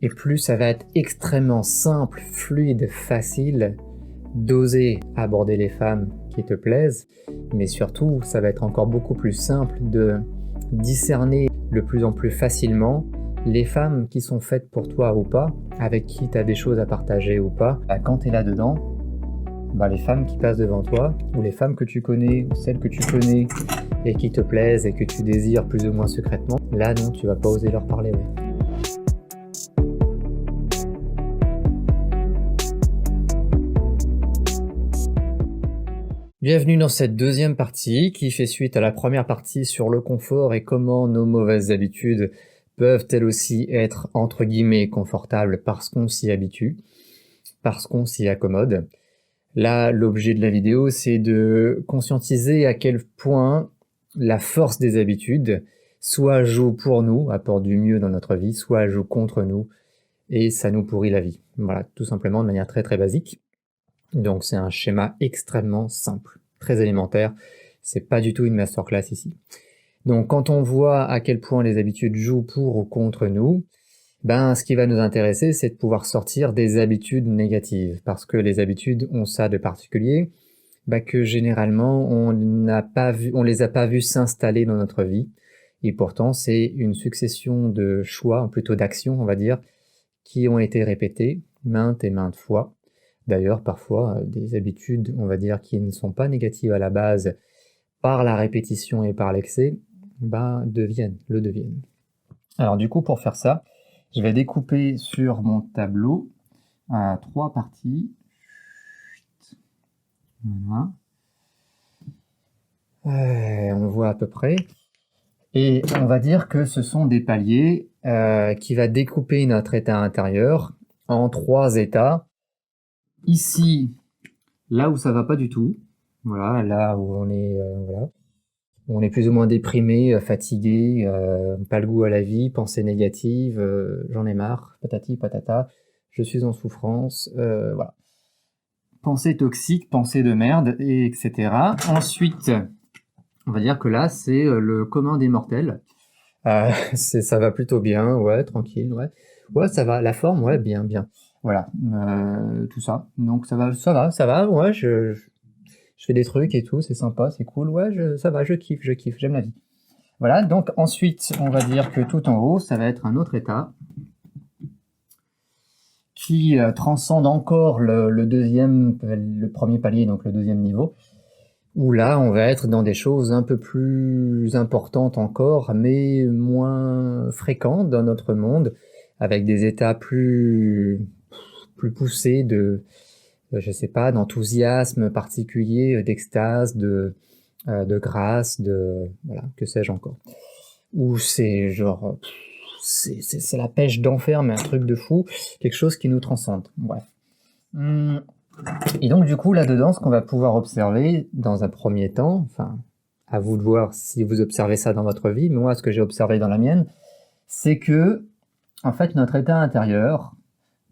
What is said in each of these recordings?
et plus ça va être extrêmement simple, fluide, facile d'oser aborder les femmes qui te plaisent, mais surtout ça va être encore beaucoup plus simple de discerner de plus en plus facilement les femmes qui sont faites pour toi ou pas, avec qui tu as des choses à partager ou pas. Quand tu es là-dedans, les femmes qui passent devant toi, ou les femmes que tu connais, ou celles que tu connais et qui te plaisent et que tu désires plus ou moins secrètement, là non, tu vas pas oser leur parler. Ouais. Bienvenue dans cette deuxième partie qui fait suite à la première partie sur le confort et comment nos mauvaises habitudes peuvent elles aussi être entre guillemets confortables parce qu'on s'y habitue, parce qu'on s'y accommode. Là, l'objet de la vidéo, c'est de conscientiser à quel point la force des habitudes soit joue pour nous, apporte du mieux dans notre vie, soit joue contre nous et ça nous pourrit la vie. Voilà, tout simplement de manière très très basique. Donc c'est un schéma extrêmement simple, très élémentaire, c'est pas du tout une masterclass ici. Donc quand on voit à quel point les habitudes jouent pour ou contre nous, ce qui va nous intéresser, c'est de pouvoir sortir des habitudes négatives, parce que les habitudes ont ça de particulier, que généralement on les a pas vues s'installer dans notre vie, et pourtant c'est une succession de choix, plutôt d'actions on va dire, qui ont été répétées maintes et maintes fois. D'ailleurs, parfois, des habitudes, on va dire, qui ne sont pas négatives à la base, par la répétition et par l'excès, le deviennent. Alors du coup, pour faire ça, je vais découper sur mon tableau 3 parties. Voilà. On voit à peu près. Et on va dire que ce sont des paliers qui va découper notre état intérieur en 3 états. Ici, là où ça va pas du tout, voilà, là où on est, on est plus ou moins déprimé, fatigué, pas le goût à la vie, pensée négative, j'en ai marre, patati patata, je suis en souffrance, voilà. Pensée toxique, pensée de merde, etc. Ensuite, on va dire que là, c'est le commun des mortels. Ça va plutôt bien, ouais, tranquille, ouais. Ouais, ça va, la forme, ouais, bien. Voilà, tout ça. Donc ça va, ouais, je fais des trucs et tout, c'est sympa, c'est cool, ouais, ça va, je kiffe, j'aime la vie. Voilà, donc ensuite, on va dire que tout en haut, ça va être un autre état qui transcende encore le premier palier, donc le deuxième niveau, où là, on va être dans des choses un peu plus importantes encore, mais moins fréquentes dans notre monde, avec des états plus poussés je sais pas, d'enthousiasme particulier, d'extase, de grâce, voilà, que sais-je encore. Ou c'est genre, c'est la pêche d'enfer, mais un truc de fou, quelque chose qui nous transcende, bref. Et donc du coup, là-dedans, ce qu'on va pouvoir observer dans un premier temps, enfin, à vous de voir si vous observez ça dans votre vie, mais moi, ce que j'ai observé dans la mienne, c'est que, en fait, notre état intérieur,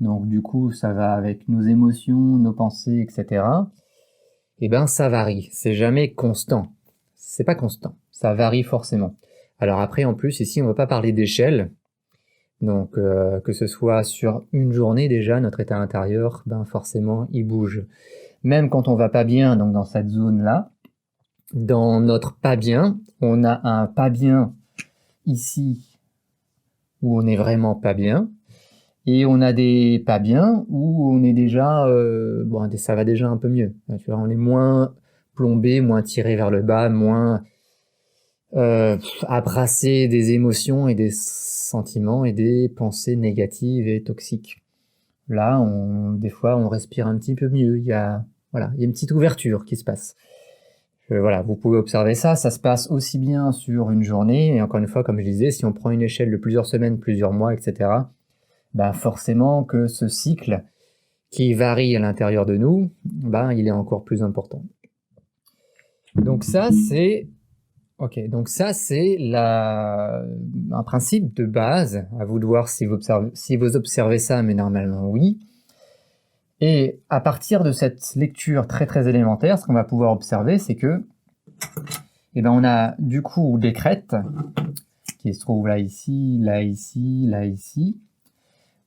donc du coup, ça va avec nos émotions, nos pensées, etc., ça varie, c'est jamais constant. C'est pas constant, ça varie forcément. Alors après, en plus, ici, on ne va pas parler d'échelle, donc que ce soit sur une journée déjà, notre état intérieur, forcément, il bouge. Même quand on va pas bien, donc dans cette zone-là, dans notre pas bien, on a un pas bien ici, où on est vraiment pas bien, et on a des pas bien où on est déjà, ça va déjà un peu mieux. Tu vois, on est moins plombé, moins tiré vers le bas, moins à brasser des émotions et des sentiments et des pensées négatives et toxiques. Là, des fois, on respire un petit peu mieux. Il y a une petite ouverture qui se passe. Voilà, vous pouvez observer ça. Ça se passe aussi bien sur une journée. Et encore une fois, comme je disais, si on prend une échelle de plusieurs semaines, plusieurs mois, etc., forcément que ce cycle qui varie à l'intérieur de nous, il est encore plus important. Donc ça, c'est un principe de base. À vous de voir si vous observez ça, mais normalement oui. Et à partir de cette lecture très très élémentaire, ce qu'on va pouvoir observer, c'est que on a du coup des crêtes qui se trouvent là, ici, là, ici, là, ici,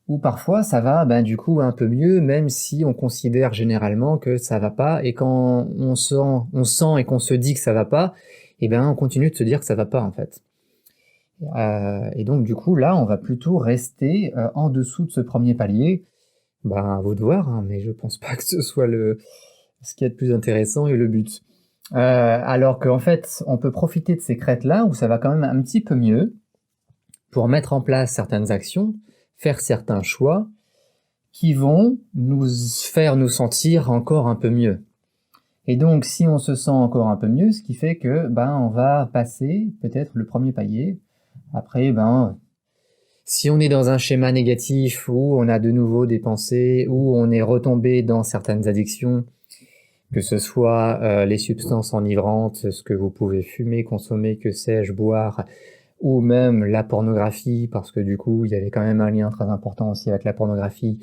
ou parfois ça va du coup un peu mieux, même si on considère généralement que ça va pas, et quand on sent et qu'on se dit que ça va pas, on continue de se dire que ça va pas en fait. Et donc du coup là, on va plutôt rester en dessous de ce premier palier. À vous de voir, hein, mais je pense pas que ce soit ce qu'il y a de plus intéressant et le but. Alors qu'en fait, on peut profiter de ces crêtes-là où ça va quand même un petit peu mieux pour mettre en place certaines actions, faire certains choix qui vont nous faire nous sentir encore un peu mieux. Et donc, si on se sent encore un peu mieux, ce qui fait que on va passer peut-être le premier palier. Après, si on est dans un schéma négatif où on a de nouveau des pensées, où on est retombé dans certaines addictions, que ce soit les substances enivrantes, ce que vous pouvez fumer, consommer, que sais-je, boire, ou même la pornographie, parce que du coup, il y avait quand même un lien très important aussi avec la pornographie.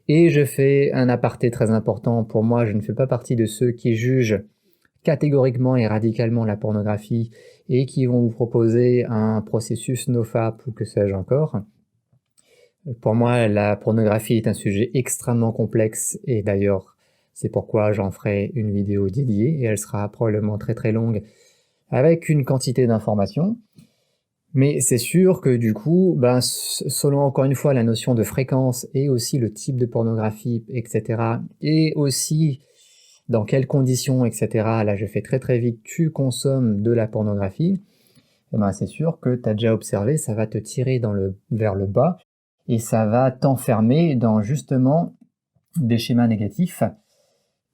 Et je fais un aparté très important. Pour moi, je ne fais pas partie de ceux qui jugent catégoriquement et radicalement la pornographie et qui vont vous proposer un processus NoFap ou que sais-je encore. Pour moi, la pornographie est un sujet extrêmement complexe et d'ailleurs, c'est pourquoi j'en ferai une vidéo dédiée et elle sera probablement très très longue avec une quantité d'informations. Mais c'est sûr que du coup, selon encore une fois la notion de fréquence et aussi le type de pornographie, etc., et aussi dans quelles conditions, etc., là je fais très très vite, tu consommes de la pornographie, c'est sûr que tu as déjà observé, ça va te tirer vers le bas et ça va t'enfermer dans justement des schémas négatifs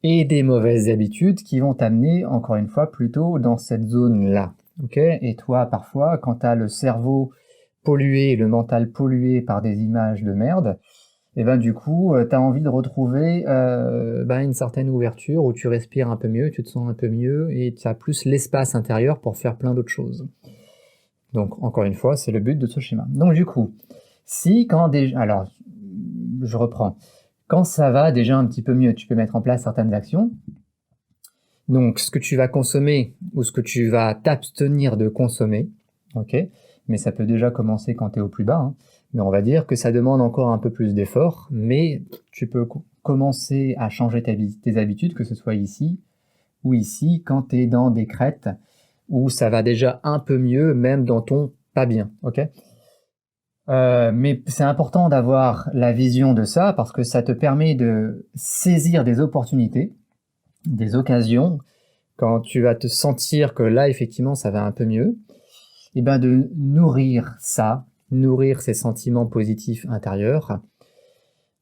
et des mauvaises habitudes qui vont t'amener encore une fois plutôt dans cette zone-là. Okay, et toi, parfois, quand tu as le cerveau pollué, le mental pollué par des images de merde, du coup, tu as envie de retrouver une certaine ouverture où tu respires un peu mieux, tu te sens un peu mieux et tu as plus l'espace intérieur pour faire plein d'autres choses. Donc, encore une fois, c'est le but de ce schéma. Donc, du coup, alors, je reprends. Quand ça va déjà un petit peu mieux, tu peux mettre en place certaines actions. Donc, ce que tu vas consommer ou ce que tu vas t'abstenir de consommer, ok, mais ça peut déjà commencer quand tu es au plus bas, hein. Mais on va dire que ça demande encore un peu plus d'effort, mais tu peux commencer à changer tes habitudes, que ce soit ici ou ici, quand tu es dans des crêtes où ça va déjà un peu mieux, même dans ton pas bien, ok. Mais c'est important d'avoir la vision de ça parce que ça te permet de saisir des opportunités, des occasions, quand tu vas te sentir que là, effectivement, ça va un peu mieux, de nourrir ça, nourrir ces sentiments positifs intérieurs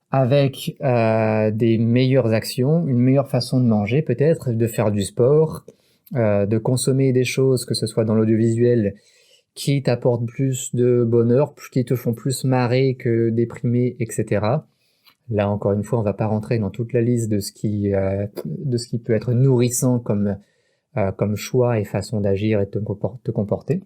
avec des meilleures actions, une meilleure façon de manger peut-être, de faire du sport, de consommer des choses, que ce soit dans l'audiovisuel, qui t'apportent plus de bonheur, qui te font plus marrer que déprimer, etc. Là, encore une fois, on ne va pas rentrer dans toute la liste de ce qui peut être nourrissant comme choix et façon d'agir et de te comporter.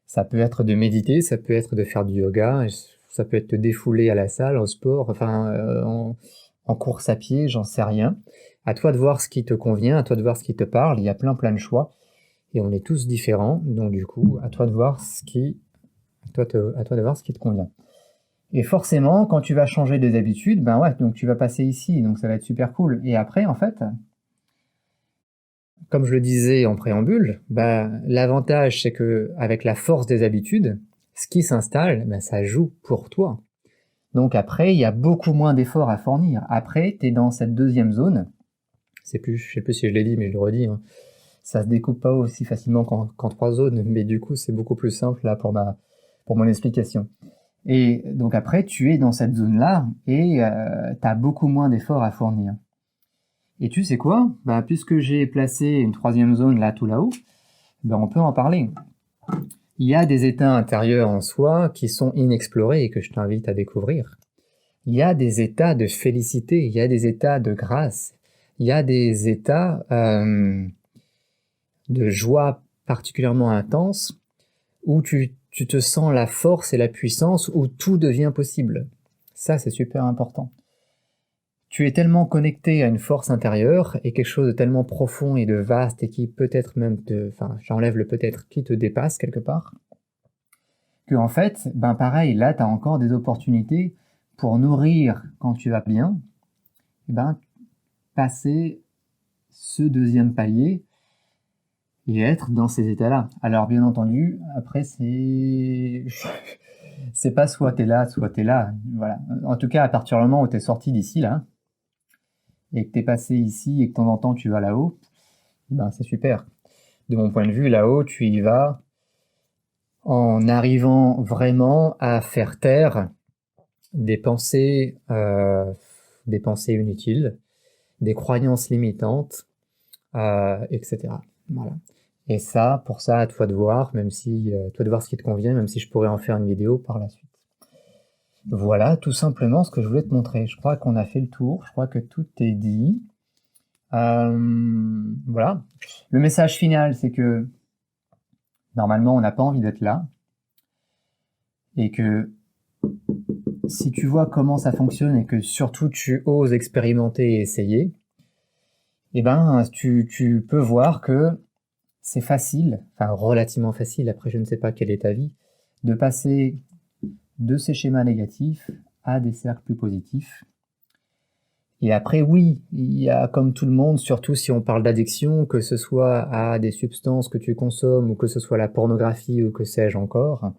Ça peut être de méditer, ça peut être de faire du yoga, ça peut être de défouler à la salle, au sport, en course à pied, j'en sais rien. À toi de voir ce qui te convient, à toi de voir ce qui te parle, il y a plein de choix. Et on est tous différents, donc du coup, à toi de voir ce qui te convient. Et forcément, quand tu vas changer des habitudes, donc tu vas passer ici, donc ça va être super cool. Et après, en fait, comme je le disais en préambule, l'avantage c'est que avec la force des habitudes, ce qui s'installe, ça joue pour toi. Donc après, il y a beaucoup moins d'efforts à fournir. Après, tu es dans cette deuxième zone. Je sais plus si je l'ai dit, mais je le redis, hein. Ça se découpe pas aussi facilement qu'en 3 zones, mais du coup, c'est beaucoup plus simple là pour mon explication. Et donc après, tu es dans cette zone-là et tu as beaucoup moins d'efforts à fournir. Et tu sais quoi ? Puisque j'ai placé une 3e zone là, tout là-haut, on peut en parler. Il y a des états intérieurs en soi qui sont inexplorés et que je t'invite à découvrir. Il y a des états de félicité, il y a des états de grâce, il y a des états de joie particulièrement intense où tu te sens la force et la puissance, où tout devient possible. Ça, c'est super important. Tu es tellement connecté à une force intérieure et quelque chose de tellement profond et de vaste et qui peut-être même j'enlève le peut-être, qui te dépasse quelque part, que en fait, pareil, là, tu as encore des opportunités pour nourrir quand tu vas bien, eh ben, passer ce deuxième palier et être dans ces états-là. Alors bien entendu, après c'est pas soit t'es là, soit t'es là. Voilà. En tout cas, à partir du moment où t'es sorti d'ici là et que t'es passé ici et que de temps en temps tu vas là-haut, ben c'est super. De mon point de vue, là-haut, tu y vas en arrivant vraiment à faire taire des pensées inutiles, des croyances limitantes, etc. Voilà. Et ça, pour ça, à toi de voir, même si toi de voir ce qui te convient, même si je pourrais en faire une vidéo par la suite. Voilà, tout simplement ce que je voulais te montrer. Je crois qu'on a fait le tour, je crois que tout est dit. Voilà. Le message final, c'est que normalement, on n'a pas envie d'être là. Et que si tu vois comment ça fonctionne et que surtout tu oses expérimenter et essayer, eh ben, tu peux voir que c'est facile, enfin relativement facile, après je ne sais pas quelle est ta vie, de passer de ces schémas négatifs à des cercles plus positifs. Et après, oui, il y a comme tout le monde, surtout si on parle d'addiction, que ce soit à des substances que tu consommes ou que ce soit la pornographie ou que sais-je encore,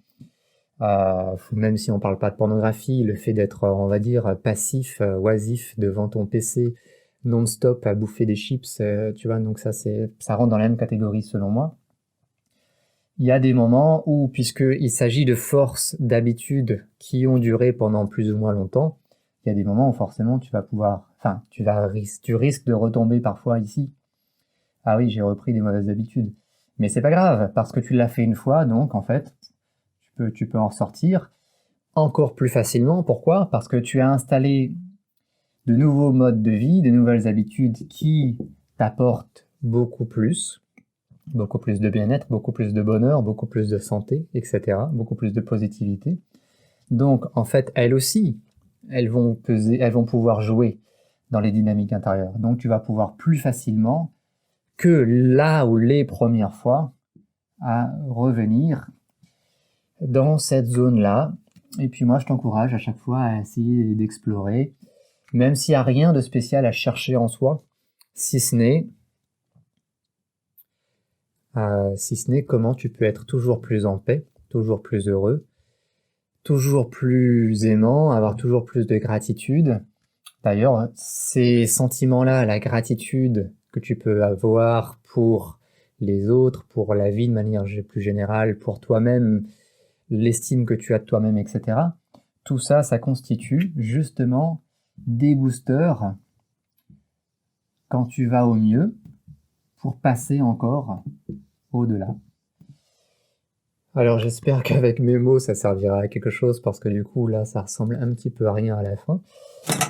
même si on parle pas de pornographie, le fait d'être, on va dire, passif, oisif devant ton PC non-stop à bouffer des chips, tu vois, donc ça rentre dans la même catégorie selon moi. Il y a des moments où, puisqu'il s'agit de forces d'habitude qui ont duré pendant plus ou moins longtemps, il y a des moments où forcément tu risques de retomber parfois ici. Ah oui, j'ai repris des mauvaises habitudes. Mais c'est pas grave, parce que tu l'as fait une fois, donc en fait, tu peux en sortir encore plus facilement. Pourquoi? Parce que tu as installé de nouveaux modes de vie, de nouvelles habitudes qui t'apportent beaucoup plus de bien-être, beaucoup plus de bonheur, beaucoup plus de santé, etc., beaucoup plus de positivité. Donc, en fait, elles aussi, elles vont pouvoir jouer dans les dynamiques intérieures. Donc, tu vas pouvoir plus facilement que là où les premières fois à revenir dans cette zone-là. Et puis moi, je t'encourage à chaque fois à essayer d'explorer, même s'il n'y a rien de spécial à chercher en soi, si ce n'est comment tu peux être toujours plus en paix, toujours plus heureux, toujours plus aimant, avoir toujours plus de gratitude. D'ailleurs, ces sentiments-là, la gratitude que tu peux avoir pour les autres, pour la vie de manière plus générale, pour toi-même, l'estime que tu as de toi-même, etc. Tout ça, ça constitue justement des boosters quand tu vas au mieux pour passer encore au-delà. Alors j'espère qu'avec mes mots ça servira à quelque chose parce que du coup là ça ressemble un petit peu à rien à la fin.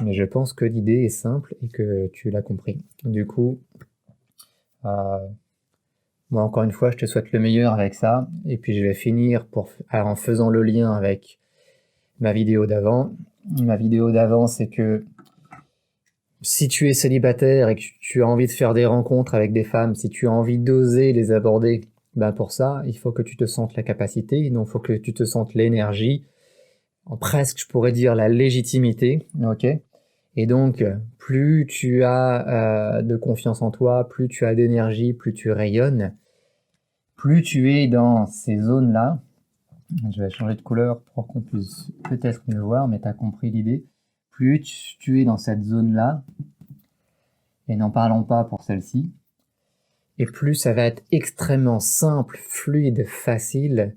Mais je pense que l'idée est simple et que tu l'as compris. Du coup, moi encore une fois je te souhaite le meilleur avec ça. Et puis je vais finir en faisant le lien avec ma vidéo d'avant. Ma vidéo d'avant c'est que si tu es célibataire et que tu as envie de faire des rencontres avec des femmes, si tu as envie d'oser les aborder, ben pour ça, il faut que tu te sentes la capacité, donc il faut que tu te sentes l'énergie, presque je pourrais dire la légitimité, ok. Et donc, plus tu as de confiance en toi, plus tu as d'énergie, plus tu rayonnes, plus tu es dans ces zones-là. Je vais changer de couleur pour qu'on puisse peut-être mieux voir, mais tu as compris l'idée. Plus tu es dans cette zone-là, et n'en parlons pas pour celle-ci, et plus ça va être extrêmement simple, fluide, facile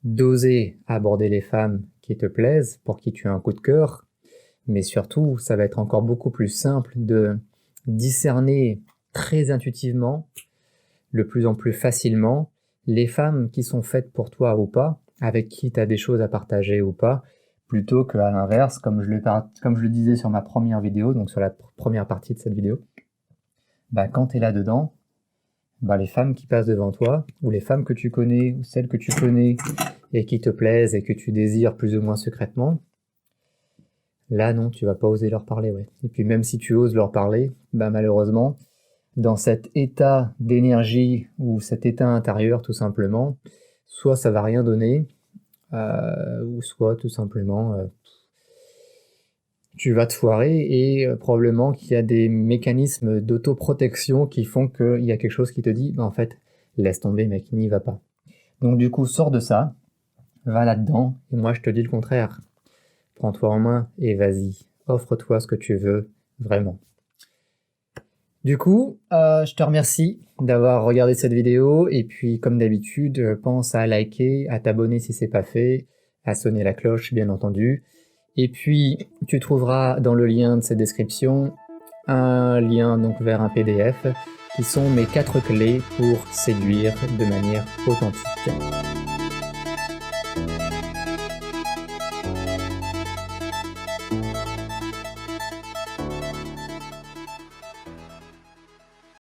d'oser aborder les femmes qui te plaisent, pour qui tu as un coup de cœur, mais surtout, ça va être encore beaucoup plus simple de discerner très intuitivement, de plus en plus facilement, les femmes qui sont faites pour toi ou pas, avec qui tu as des choses à partager ou pas, plutôt qu'à l'inverse, comme je le disais sur ma première vidéo, donc sur la première partie de cette vidéo, bah, quand tu es là-dedans, bah, les femmes qui passent devant toi, ou les femmes que tu connais, ou celles que tu connais, et qui te plaisent et que tu désires plus ou moins secrètement, là non, tu vas pas oser leur parler, ouais. Et puis même si tu oses leur parler, bah malheureusement, dans cet état d'énergie, ou cet état intérieur tout simplement, soit ça va rien donner, ou soit tout simplement tu vas te foirer et probablement qu'il y a des mécanismes d'autoprotection qui font qu'il y a quelque chose qui te dit, bah, en fait, laisse tomber mec, n'y va pas. Donc du coup, sors de ça, va là-dedans, et moi je te dis le contraire. Prends-toi en main et vas-y, offre-toi ce que tu veux, vraiment. Du coup, je te remercie d'avoir regardé cette vidéo, et puis comme d'habitude, pense à liker, à t'abonner si c'est pas fait, à sonner la cloche bien entendu. Et puis, tu trouveras dans le lien de cette description un lien donc vers un PDF qui sont mes 4 clés pour séduire de manière authentique.